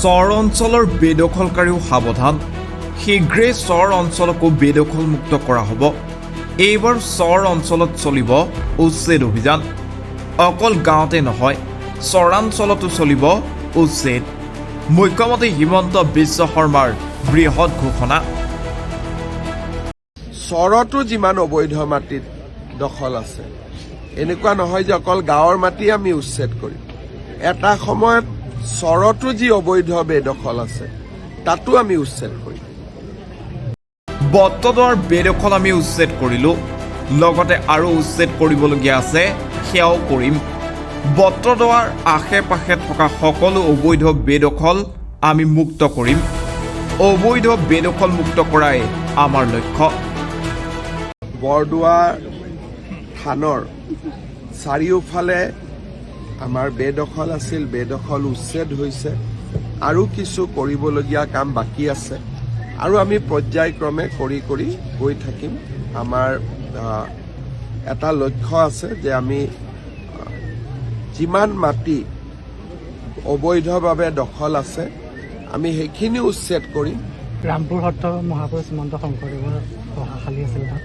চৰ অঞ্চলৰ বেদখলকাৰীও সাৱধান শীঘ্ৰেই চৰ অঞ্চলকো বেদখলমুক্ত কৰা হ'ব এইবাৰ চৰ অঞ্চলত চলিব উচ্ছেদ অভিযান অকল গাঁৱতে নহয় চৰাঞ্চলতো চলিব উচ্ছেদ মুখ্যমন্ত্ৰী হিমন্ত বিশ্ব শৰ্মাৰ বৃহৎ ঘোষণা চৰতো যিমান অবৈধ মাটিত দখল আছে এনেকুৱা নহয় যে অকল গাঁৱৰ মাটি আমি উচ্ছেদ কৰিম এটা সময়ত চৰতো যি অবৈধ বেদখল আছে তাতো আমি উচ্ছেদ কৰিম বটদ্ৰৱাৰ বেদখল আমি উচ্ছেদ কৰিলোঁ লগতে আৰু উচ্ছেদ কৰিবলগীয়া আছে সেয়াও কৰিম বটদ্ৰৱাৰ আশে পাশে থকা সকলো অবৈধ বেদখল আমি মুক্ত কৰিম অবৈধ বেদখল মুক্ত কৰাই আমাৰ লক্ষ্য বৰদোৱা থানৰ চাৰিওফালে আমাৰ বেদখল আছিল বেদখল উচ্ছেদ হৈছে আৰু কিছু কৰিবলগীয়া কাম বাকী আছে আৰু আমি পৰ্যায়ক্ৰমে কৰি কৰি গৈ থাকিম আমাৰ এটা লক্ষ্য আছে যে আমি যিমান মাটি অবৈধভাৱে দখল আছে আমি সেইখিনি উচ্ছেদ কৰিম ৰামপুৰ সত্ৰ মহাপুৰুষ শ্ৰীমন্ত শংকৰদেৱৰ পঢ়াশালী আছিল তাত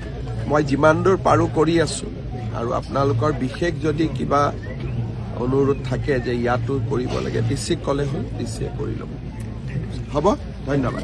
মই যিমান দূৰ পাৰোঁ কৰি আছোঁ আৰু আপোনালোকৰ বিশেষ যদি কিবা অনুৰোধ থাকে যে ইয়াতো কৰিব লাগে ডিচিক ক'লে হ'ল ডিচিয়ে কৰি ল'ব হ'ব ধন্যবাদ